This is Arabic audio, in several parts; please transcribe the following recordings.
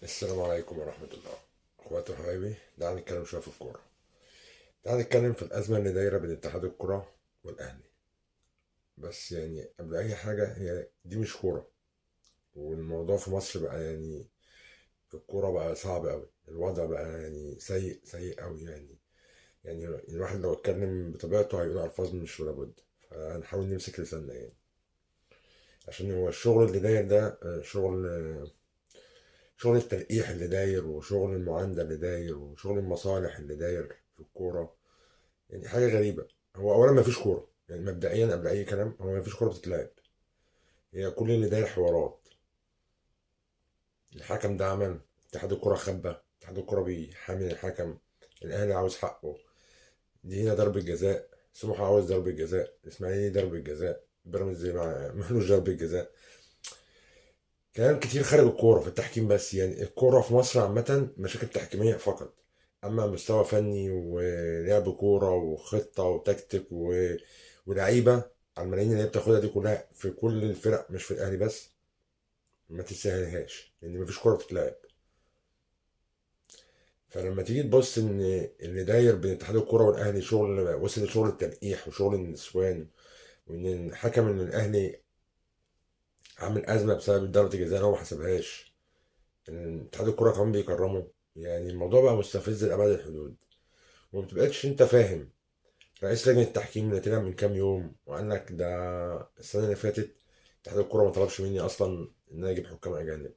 السلام عليكم ورحمة الله. اخواتي وحبايبي، تعالى نتكلم شوية في الكورة. تعالى نتكلم في الأزمة اللي دايرة بين اتحاد الكرة والأهلي. بس يعني قبل أي حاجة، هي دي مش كورة. والموضوع في مصر بقى يعني في الكورة بقى صعب أوي، الوضع بقى يعني سيء سيء أوي يعني الواحد لو اتكلم بطبيعته هيقول ألفاظ مش ولا بد. فهنحاول نمسك لساننا يعني، عشان هو الشغل اللي داير ده شغل التلقيح اللي داير، وشغل المعاندة اللي داير، وشغل المصالح اللي داير في الكورة. يعني حاجة غريبة. هو أولا ما فيش كورة، يعني مبدئيا قبل أي كلام هو ما فيش كورة بتتلعب. هي كل اللي داير حوارات. الحكم ده عمل، اتحاد الكورة خبى، اتحاد الكورة بيحامي الحكم، الأهلي عاوز حقه، دي هنا ضربة جزاء، سموحة عاوز ضربة جزاء، الإسماعيلي ضربة جزاء، بيراميدز مالوش ضربة جزاء. كلام كتير خارج الكورة في التحكيم، بس يعني الكورة في مصر عامة مشاكل تحكيمية فقط. أما مستوى فني ولعب كورة وخطة وتكتيك ولعيبة، على الملايين اللي هي بتاخدها دي كلها في كل الفرق مش في الأهلي بس، ما تستاهلهاش لأن مفيش كورة بتتلعب. فلما تيجي تبص إن اللي داير بين اتحاد الكورة والأهلي شغل وصل لشغل التلقيح وشغل النسوان، وإن الحكم إن الأهلي عامل أزمة بسبب ضربة الجزاء اللي هو ما حسبهاش، إن اتحاد الكورة كمان بيكرمه. يعني الموضوع بقى مستفز لأبعد الحدود، وما بتبقاش انت فاهم. رئيس لجنة التحكيم اللي طلع من كام يوم وقال لك ده السنة اللي فاتت اتحاد الكورة ما طلبش مني أصلا إن أنا أجيب حكام أجانب.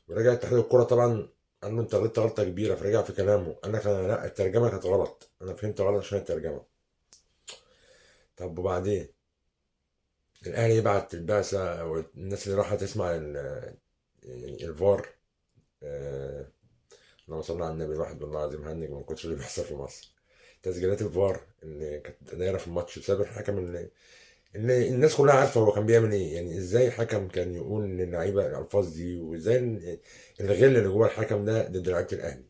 ورجع اتحاد الكورة طبعا قال له أنت غلطت غلطة كبيرة، فرجع في كلامه قال لك أنا لا، الترجمة كانت غلط، أنا فهمت غلط عشان الترجمة. طب وبعدين الأهلي يبعت البعثة والناس اللي راحت تسمع يعني الفار. آه، اللهم صل على النبي، الواحد والله العظيم هنج من كتر اللي بيحصل في مصر. تسجيلات الفار اللي كانت دايره في الماتش بسبب الحكم، اللي الناس كلها عارفه هو كان بيعمل ايه. يعني ازاي حكم كان يقول للعيبه الالفاظ دي، وازاي الغل اللي جوه الحكم ده ضد لعيبه الاهلي.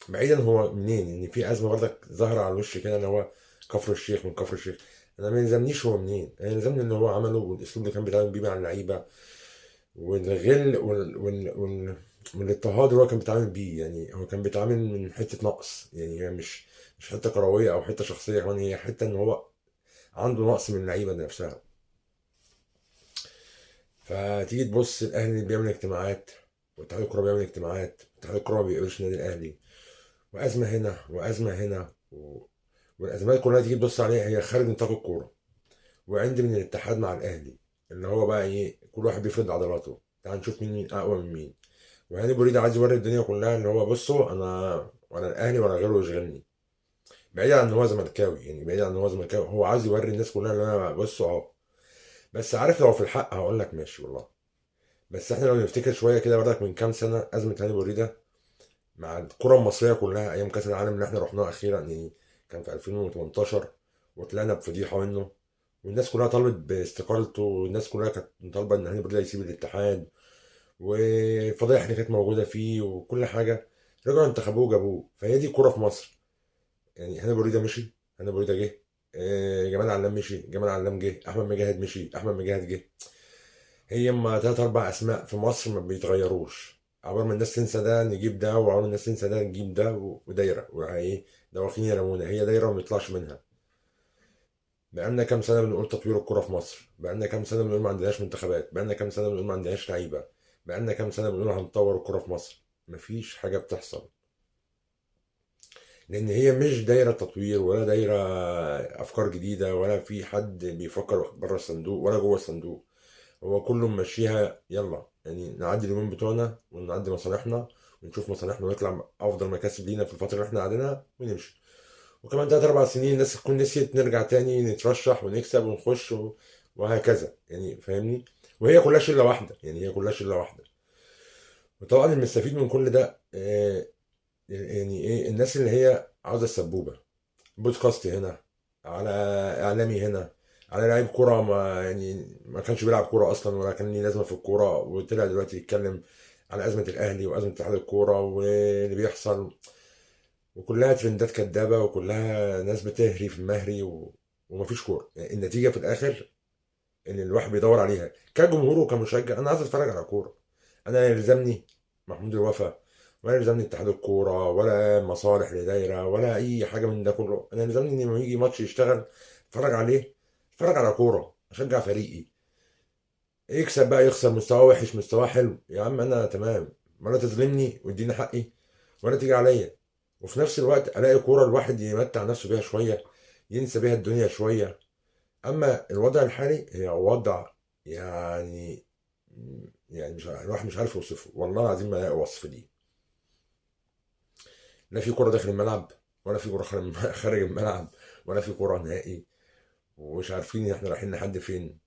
بعيدا هو منين، ان في ازمه برضك ظاهره على الوش كده ان هو كفر الشيخ، من كفر الشيخ. انا ما يلزمنيش هو منين، انا يلزمني اللي هو عمله والاسلوب اللي كان بيتعامل بيه مع اللعيبه، والغل والاضطهاد اللي هو كان بيتعامل بيه. يعني هو كان بيتعامل من حته نقص، يعني هي مش حته كرويه او حته شخصيه، كمان هي حته ان هو عنده نقص من اللعيبه نفسها. فتيجي تبص الاهلي بيعمل اجتماعات، واتحاد الكوره بيعمل اجتماعات، اتحاد الكوره ما بيقبلش النادي الاهلي، وازمه هنا وازمه هنا والازمات كلها تيجي تبص عليها هي خارج نطاق الكوره. وعندي من الاتحاد مع الاهلي اللي هو بقى ايه، كل واحد بيفرض عضلاته، تعال نشوف مين اقوى من مين. وهاني بوريدا عايز يوري الدنيا كلها ان هو بصوا انا ولا الاهلي ولا غيره يشغلني. بعيد عن ان هو زملكاوي، يعني بعيد عن ان هو زملكاوي، هو عايز يوري الناس كلها ان انا بصوا اهو. بس عارف لو في الحق هقول لك ماشي والله. بس احنا لو نفتكر شويه كده برضك من كام سنه ازمه هاني بوريده مع الكره المصريه كلها ايام كاس العالم اللي احنا رحناه اخيرا، يعني كان في 2018، وطلعنا بفضيحه منه، والناس كلها طلبت باستقالته، والناس كلها كانت طالبه ان هاني بوريده يسيب الاتحاد، والفضايح اللي كانت موجوده فيه وكل حاجه. رجعوا انتخبوه وجابوه، فهي دي الكوره في مصر. يعني هاني بوريده مشي، هاني بوريده جه، جمال علام مشي، جمال علام جه، احمد مجاهد مشي، احمد مجاهد جه. هي اما تلات اربع اسماء في مصر ما بيتغيروش، عقبال ما الناس تنسى ده نجيب ده، وعقبال ما الناس تنسى ده نجيب ده، ودايره وايه، دواخين يرمونا، هي دايره وما نطلعش منها. بقالنا كام سنه بنقول تطوير الكره في مصر، بقالنا كام سنه بنقول ما عندناش منتخبات، بقالنا كام سنه بنقول ما عندناش لعيبه، بقالنا كام سنه بنقول هنطور الكره في مصر. مفيش حاجه بتحصل، لان هي مش دايره تطوير ولا دايره افكار جديده، ولا في حد بيفكر بره الصندوق ولا جوه الصندوق. هو كله ماشيها يلا، يعني نعدي اليومين بتوعنا ونعدي مصالحنا، ونشوف مصالحنا ونطلع افضل مكاسب لينا في الفتره اللي احنا قاعدينها ونمشي. وكمان تلات اربع سنين الناس تكون نسيت، نرجع تاني نترشح ونكسب ونخش وهكذا، يعني فاهمني. وهي كلها شله واحده، يعني هي كلها شله واحده. وطبعا المستفيد من كل ده يعني ايه، الناس اللي هي عاوزه السبوبه، بودكاست هنا، على اعلامي هنا، على لعيب كوره ما كانش بيلعب كوره اصلا ولا كان ليه لازمه في الكوره، وطلع دلوقتي يتكلم على ازمه الاهلي وازمه اتحاد الكوره واللي بيحصل. وكلها ترندات كدابه، وكلها ناس بتهري في المهري ومفيش كوره. يعني النتيجه في الاخر ان الواحد بيدور عليها كجمهور وكمشجع، انا عايز اتفرج على كوره. انا يلزمني محمود الوفا ولا يلزمني اتحاد الكوره ولا مصالح اللي دايره ولا اي حاجه من ده كله. انا يلزمني ان لما يجي ماتش يشتغل اتفرج عليه، اتفرج على كوره، اشجع فريقي، يكسب بقى يخسر، مستواه وحش مستواه حلو، يا عم انا تمام. ولا تظلمني واديني حقي ولا تيجي عليا، وفي نفس الوقت الاقي كوره الواحد يمتع نفسه بيها شويه، ينسى بيها الدنيا شويه. اما الوضع الحالي هي وضع يعني، يعني مش الواحد مش عارف يوصفه، والله العظيم ما لاقي وصف ليه. لا في كوره داخل الملعب، ولا في كوره خارج الملعب، ولا في كوره نهائي، ومش عارفين احنا رايحين لحد فين.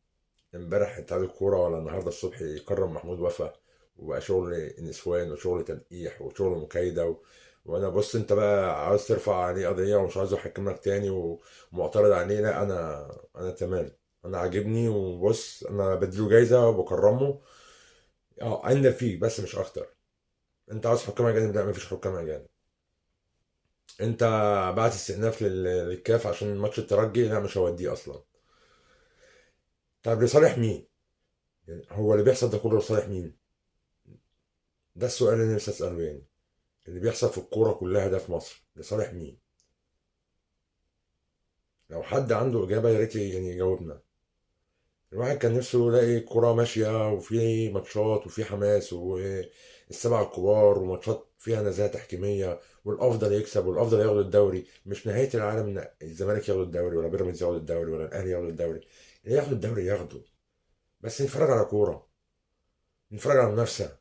امبارح اتحاد الكوره ولا النهارده الصبح يكرم محمود وفا، وبقى شغل نسوان وشغل تلقيح وشغل مكايده وانا بص انت بقى عاوز ترفع عليه قضيه ومش عاوز احكمك تاني ومعترض عليه. لا انا تمام، انا عاجبني، وبص انا بديله جايزه وبكرمه. اه عندنا فيه بس مش اكتر. انت عاوز حكام اجانب؟ لا مفيش حكام اجانب. انت بعت استئناف للكاف عشان ماتش الترجي؟ لا مش هوديه اصلا. طب لصالح مين؟ يعني هو اللي بيحصل ده كله لصالح مين؟ ده السؤال اللي انا نفسي اساله يعني. اللي بيحصل في الكوره كلها ده في مصر لصالح مين؟ لو حد عنده اجابه يا ريت يعني يجاوبنا. الواحد كان نفسه يلاقي كرة ماشية وفي ماتشات وفي حماس والسبع الكبار وماتشات فيها نزاهة تحكيمية، والأفضل يكسب والأفضل ياخد الدوري. مش نهاية العالم إن الزمالك ياخد الدوري ولا بيراميدز ياخد الدوري ولا الأهلي ياخد الدوري. اللي ياخد الدوري ياخده، بس نتفرج على كورة، نتفرج على منافسة،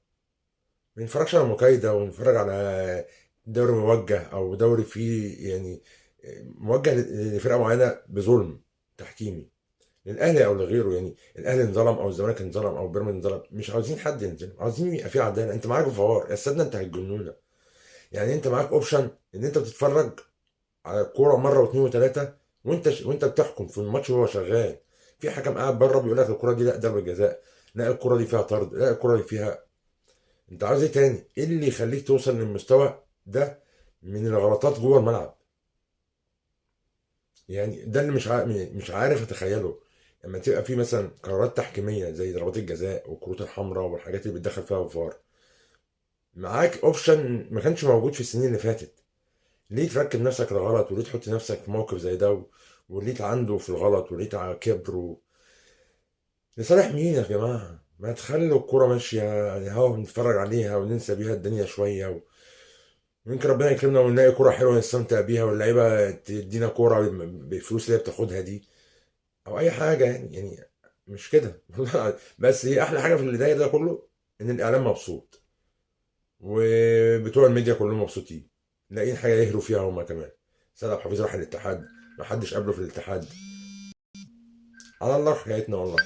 ما نتفرجش على مكايدة ونتفرج على دوري موجه أو دوري فيه يعني موجه لفرقة معينة بظلم تحكيمي للاهلي او لغيره. يعني الاهلي انظلم او الزمالك انظلم او بيراميدز انظلم، مش عاوزين حد ينظلم، عاوزين يبقى في عداله. انت معاك فار يا استاذنا، انت هتجنونا. يعني انت معاك اوبشن ان انت بتتفرج على الكوره مره واثنين وثلاثه، وانت بتحكم في الماتش وهو شغال. في حكم قاعد بره بيقول لك الكوره دي لا ضربه جزاء، لا الكوره دي فيها طرد، لا الكوره دي فيها. انت عاوز ايه تاني؟ ايه اللي يخليك توصل للمستوى ده من الغلطات جوه الملعب؟ يعني ده اللي مش عارف اتخيله. لما تبقى في مثلا قرارات تحكيميه زي ضربات الجزاء والكروت الحمراء والحاجات اللي بتدخل فيها الفار، معاك اوبشن ما كانش موجود في السنين اللي فاتت. ليه تركب نفسك لغلط؟ وليه تحط نفسك في موقف زي ده وليه عنده في الغلط وليه كبر لصالح مين يا جماعه؟ ما تخلوا الكوره ماشيه يعني، هو نتفرج عليها وننسى بيها الدنيا شويه ويمكن ربنا يكرمنا ونلاقي كوره حلوه نستمتع بيها، واللعيبه تدينا كوره بالفلوس اللي هي بتاخدها دي او اي حاجه يعني مش كده والله. بس هي احلى حاجه في اللي داير ده كله ان الاعلام مبسوط وبتوع الميديا كلهم مبسوطين، لاقيين حاجه يهروا فيها هما كمان. سيد عبد الحفيظ راح الاتحاد، ما حدش قابله في الاتحاد، على الله حكايتنا والله.